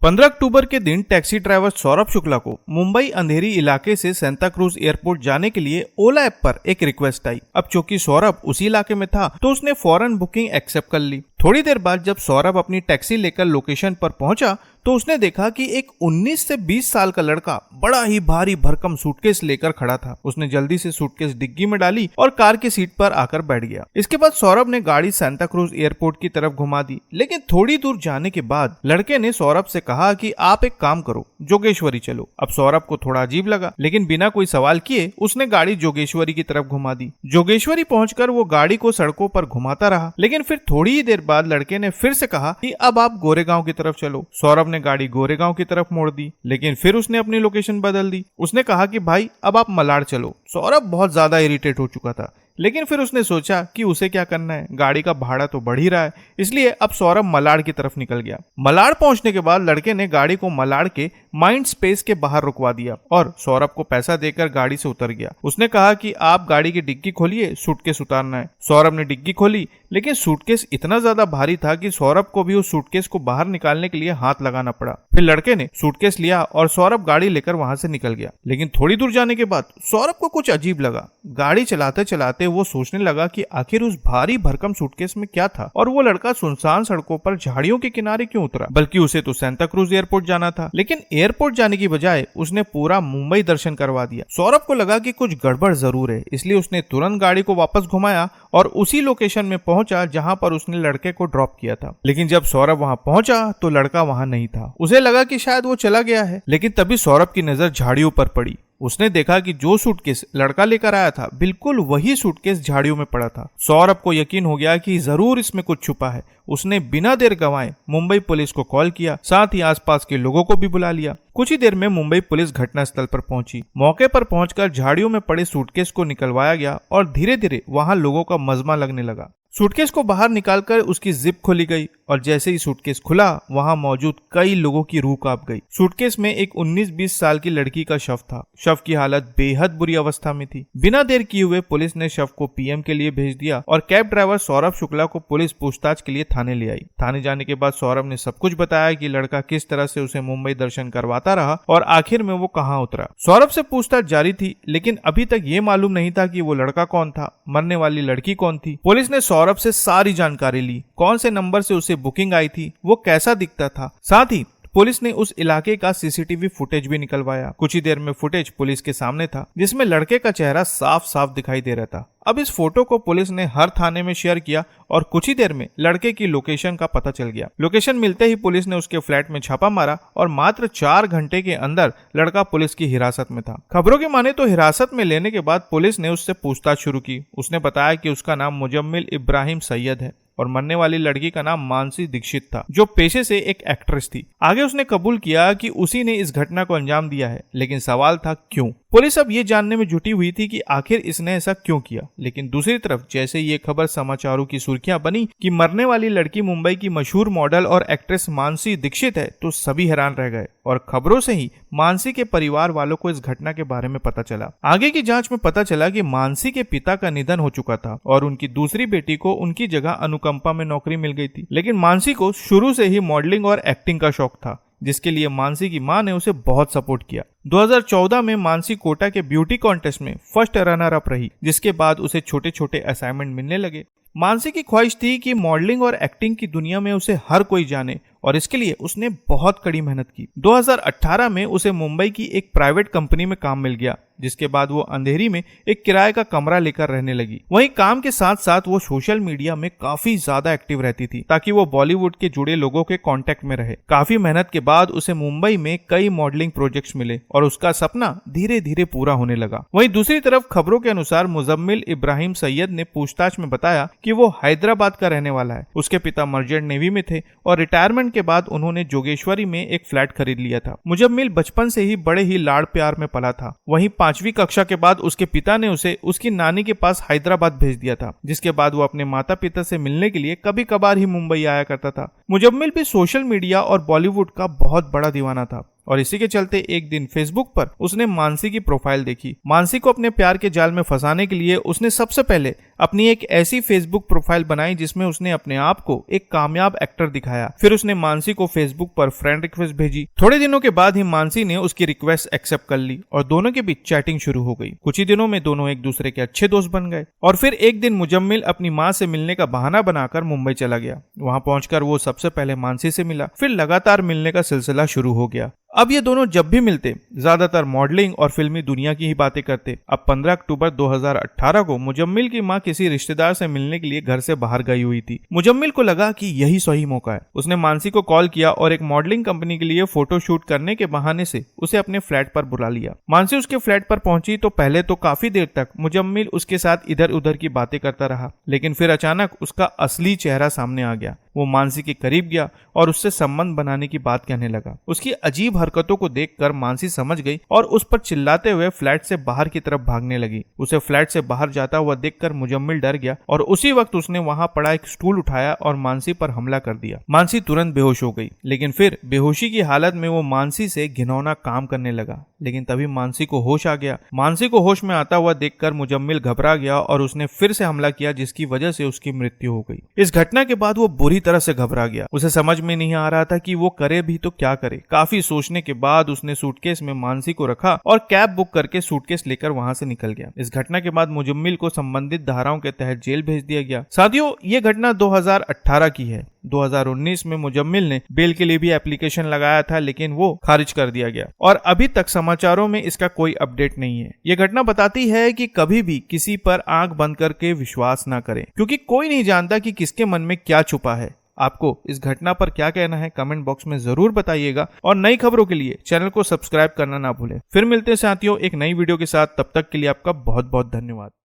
15 अक्टूबर के दिन taxi driver Saurabh Shukla को मुंबई अंधेरी इलाके से सांता क्रूज एयरपोर्ट जाने के लिए ओला ऐप पर एक रिक्वेस्ट आई। अब चूंकि सौरभ उसी इलाके में था तो उसने फौरन बुकिंग एक्सेप्ट कर ली। थोड़ी देर बाद जब सौरभ अपनी टैक्सी लेकर लोकेशन पर पहुंचा तो उसने देखा कि एक 19 से 20 साल का लड़का बड़ा ही भारी भरकम सूटकेस लेकर खड़ा था। उसने जल्दी से सूटकेस डिग्गी में डाली और कार की सीट पर आकर बैठ गया। इसके बाद सौरभ ने गाड़ी सांता क्रूज एयरपोर्ट की तरफ घुमा दी, लेकिन थोड़ी दूर जाने के बाद लड़के ने सौरभ से कहा कि आप एक काम करो, जोगेश्वरी चलो। अब सौरभ को थोड़ा अजीब लगा, लेकिन बिना कोई सवाल किए उसने गाड़ी जोगेश्वरी की तरफ घुमा दी। जोगेश्वरी पहुंचकर वो गाड़ी को सड़कों पर घुमाता रहा, लेकिन फिर थोड़ी ही देर बाद लड़के ने फिर से कहा कि अब आप गोरेगांव की तरफ चलो। सौरभ ने गाड़ी गोरेगांव की तरफ मोड़ दी, लेकिन फिर उसने अपनी लोकेशन बदल दी। उसने कहा कि भाई अब आप मलाड चलो। सौरभ बहुत ज्यादा इरिटेट हो चुका था, लेकिन फिर उसने सोचा कि उसे क्या करना है, गाड़ी का भाड़ा तो बढ़ ही रहा है, इसलिए अब सौरभ मलाड की तरफ निकल गया। मलाड पहुंचने के बाद लड़के ने गाड़ी को मलाड के माइंड स्पेस के बाहर रुकवा दिया और सौरभ को पैसा देकर गाड़ी से उतर गया। उसने कहा कि आप गाड़ी की डिग्गी खोलिए, सूटकेस उतारना है। सौरभ ने डिग्गी खोली, लेकिन सूटकेस इतना ज्यादा भारी था कि सौरभ को भी उस सूटकेस को बाहर निकालने के लिए हाथ लगाना पड़ा। फिर लड़के ने सूटकेस लिया और सौरभ गाड़ी लेकर वहां से निकल गया। लेकिन थोड़ी दूर जाने के बाद सौरभ को कुछ अजीब लगा। गाड़ी चलाते चलाते वो सोचने लगा कि आखिर उस भारी भरकम सूटकेस में क्या था और वो लड़का सुनसान सड़कों पर झाड़ियों के किनारे क्यों उतरा, बल्कि उसे तो सांता क्रूज एयरपोर्ट जाना था। लेकिन एयरपोर्ट जाने की बजाय उसने पूरा मुंबई दर्शन करवा दिया। सौरभ को लगा कि कुछ गड़बड़ जरूर है, इसलिए उसने तुरंत गाड़ी को वापस घुमाया और उसी लोकेशन में पहुंचा जहां पर उसने लड़के को ड्रॉप किया था। लेकिन जब सौरभ वहां पहुंचा तो लड़का वहां नहीं था। उसे लगा कि शायद वो चला गया है, लेकिन तभी सौरभ की नजर झाड़ियों पर पड़ी। उसने देखा कि जो सूटकेस लड़का लेकर आया था बिल्कुल वही सूटकेस झाड़ियों में पड़ा था। सौरभ को यकीन हो गया कि जरूर इसमें कुछ छुपा है। उसने बिना देर गंवाए मुंबई पुलिस को कॉल किया, साथ ही आसपास के लोगों को भी बुला लिया। कुछ ही देर में मुंबई पुलिस घटनास्थल पर पहुंची। मौके पर पहुंचकर झाड़ियों में पड़े सूटकेस को निकलवाया गया और धीरे धीरे वहां लोगों का मजमा लगने लगा। सूटकेस को बाहर निकालकर उसकी जिप खोली गई और जैसे ही सूटकेस खुला वहां मौजूद कई लोगों की रूह कांप गई। सूटकेस में एक 19-20 साल की लड़की का शव था। शव की हालत बेहद बुरी अवस्था में थी। बिना देर किए हुए पुलिस ने शव को पीएम के लिए भेज दिया और कैब ड्राइवर सौरभ शुक्ला को पुलिस पूछताछ के लिए थाने ले आई। थाने जाने के बाद सौरभ ने सब कुछ बताया कि लड़का किस तरह से उसे मुंबई दर्शन करवाता रहा और आखिर में वो कहाँ उतरा। सौरभ से पूछताछ जारी थी, लेकिन अभी तक ये मालूम नहीं था कि वो लड़का कौन था, मरने वाली लड़की कौन थी। पुलिस ने सौरभ से सारी जानकारी ली, कौन से नंबर से उसे बुकिंग आई थी, वो कैसा दिखता था। साथ ही पुलिस ने उस इलाके का सीसीटीवी फुटेज भी निकलवाया। कुछ ही देर में फुटेज पुलिस के सामने था, जिसमें लड़के का चेहरा साफ साफ दिखाई दे रहा था। अब इस फोटो को पुलिस ने हर थाने में शेयर किया और कुछ ही देर में लड़के की लोकेशन का पता चल गया। लोकेशन मिलते ही पुलिस ने उसके फ्लैट में छापा मारा और मात्र 4 घंटे के अंदर लड़का पुलिस की हिरासत में था। खबरों की माने तो हिरासत में लेने के बाद पुलिस ने उससे पूछताछ शुरू की। उसने बताया कि उसका नाम मुजम्मिल इब्राहिम सैयद है और मरने वाली लड़की का नाम मानसी दीक्षित था, जो पेशे से एक एक्ट्रेस थी। आगे उसने कबूल किया कि उसी ने इस घटना को अंजाम दिया है, लेकिन सवाल था क्यों। पुलिस अब ये जानने में जुटी हुई थी कि आखिर इसने ऐसा क्यों किया। लेकिन दूसरी तरफ जैसे ये खबर समाचारों की सुर्खियां बनी कि मरने वाली लड़की मुंबई की मशहूर मॉडल और एक्ट्रेस मानसी दीक्षित है, तो सभी हैरान रह गए और खबरों से ही मानसी के परिवार वालों को इस घटना के बारे में पता चला। आगे की जांच में पता चला कि मानसी के पिता का निधन हो चुका था और उनकी दूसरी बेटी को उनकी जगह अनुकंपा में नौकरी मिल गई थी। लेकिन मानसी को शुरू से ही मॉडलिंग और एक्टिंग का शौक था, जिसके लिए मानसी की मां ने उसे बहुत सपोर्ट किया। 2014 में मानसी कोटा के ब्यूटी कॉन्टेस्ट में फर्स्ट रनर अप रही, जिसके बाद उसे छोटे छोटे असाइनमेंट मिलने लगे। मानसी की ख्वाहिश थी कि मॉडलिंग और एक्टिंग की दुनिया में उसे हर कोई जाने और इसके लिए उसने बहुत कड़ी मेहनत की। 2018 में उसे मुंबई की एक प्राइवेट कंपनी में काम मिल गया, जिसके बाद वो अंधेरी में एक किराए का कमरा लेकर रहने लगी। वहीं काम के साथ साथ वो सोशल मीडिया में काफी ज्यादा एक्टिव रहती थी, ताकि वो बॉलीवुड के जुड़े लोगों के कांटेक्ट में रहे। काफी मेहनत के बाद उसे मुंबई में कई मॉडलिंग प्रोजेक्ट्स मिले और उसका सपना धीरे धीरे पूरा होने लगा। वहीं दूसरी तरफ खबरों के अनुसार मुजम्मिल इब्राहिम सैयद ने पूछताछ में बताया कि वो हैदराबाद का रहने वाला है। उसके पिता मर्चेंट नेवी में थे और रिटायरमेंट के बाद उन्होंने जोगेश्वरी में एक फ्लैट खरीद लिया था। मुजम्मिल बचपन से ही बड़े ही लाड़ प्यार में पला था। वहीं 5वीं कक्षा के बाद उसके पिता ने उसे उसकी नानी के पास हैदराबाद भेज दिया था, जिसके बाद वो अपने माता पिता से मिलने के लिए कभी कभार ही मुंबई आया करता था। मुजम्मिल भी सोशल मीडिया और बॉलीवुड का बहुत बड़ा दीवाना था और इसी के चलते एक दिन फेसबुक पर उसने मानसी की प्रोफाइल देखी। मानसी को अपने प्यार के जाल में फंसाने के लिए उसने सबसे पहले अपनी एक ऐसी फेसबुक प्रोफाइल बनाई जिसमें उसने अपने आप को एक कामयाब एक्टर दिखाया। फिर उसने मानसी को फेसबुक पर फ्रेंड रिक्वेस्ट भेजी। थोड़े दिनों के बाद ही मानसी ने उसकी रिक्वेस्ट एक्सेप्ट कर ली और दोनों के बीच चैटिंग शुरू हो गई। कुछ ही दिनों में दोनों एक दूसरे के अच्छे दोस्त बन गए और फिर एक दिन मुजम्मिल अपनी माँ से मिलने का बहाना बनाकर मुंबई चला गया। वहां पहुंचकर वो सबसे पहले मानसी से मिला, फिर लगातार मिलने का सिलसिला शुरू हो गया। अब ये दोनों जब भी मिलते ज्यादातर मॉडलिंग और फिल्मी दुनिया की ही बातें करते। अब 15 अक्टूबर 2018 को मुजम्मिल की मां किसी रिश्तेदार से मिलने के लिए घर से बाहर गई हुई थी। मुजम्मिल को लगा कि यही सही मौका है। उसने मानसी को कॉल किया और एक मॉडलिंग कंपनी के लिए फोटो शूट करने के बहाने से उसे अपने फ्लैट पर बुला लिया। मानसी उसके फ्लैट पर पहुंची तो पहले तो काफी देर तक मुजम्मिल उसके साथ इधर उधर की बातें करता रहा, लेकिन फिर अचानक उसका असली चेहरा सामने आ गया। वो मानसी के करीब गया और उससे संबंध बनाने की बात कहने लगा। उसकी अजीब हरकतों को देखकर मानसी समझ गई और उस पर चिल्लाते हुए फ्लैट से बाहर की तरफ भागने लगी। उसे फ्लैट से बाहर जाता हुआ देखकर मुजम्मिल डर गया और उसी वक्त उसने वहां पड़ा एक स्टूल उठाया और मानसी पर हमला कर दिया। मानसी तुरंत बेहोश हो गई, लेकिन फिर बेहोशी की हालत में वो मानसी से घिनौना काम करने लगा। लेकिन तभी मानसी को होश आ गया। मानसी को होश में आता हुआ देखकर मुजम्मिल घबरा गया और उसने फिर से हमला किया, जिसकी वजह से उसकी मृत्यु हो गई। इस घटना के बाद वो बुरी तरह से घबरा गया। उसे समझ में नहीं आ रहा था कि वो करे भी तो क्या करे। काफी सोचने के बाद उसने सूटकेस में मानसी को रखा और कैब बुक करके सूटकेस लेकर वहां से निकल गया। इस घटना के बाद मुजम्मिल को संबंधित धाराओं के तहत जेल भेज दिया गया। साथियों, ये घटना 2018 की है। 2019 में मुजम्मिल ने बेल के लिए भी एप्लीकेशन लगाया था, लेकिन वो खारिज कर दिया गया और अभी तक समाचारों में इसका कोई अपडेट नहीं है। ये घटना बताती है कि कभी भी किसी पर आंख बंद करके विश्वास ना करें, क्योंकि कोई नहीं जानता कि किसके मन में क्या छुपा है। आपको इस घटना पर क्या कहना है कमेंट बॉक्स में जरूर बताइएगा और नई खबरों के लिए चैनल को सब्सक्राइब करना ना भूलें। फिर मिलते हैं साथियों एक नई वीडियो के साथ, तब तक के लिए आपका बहुत बहुत धन्यवाद।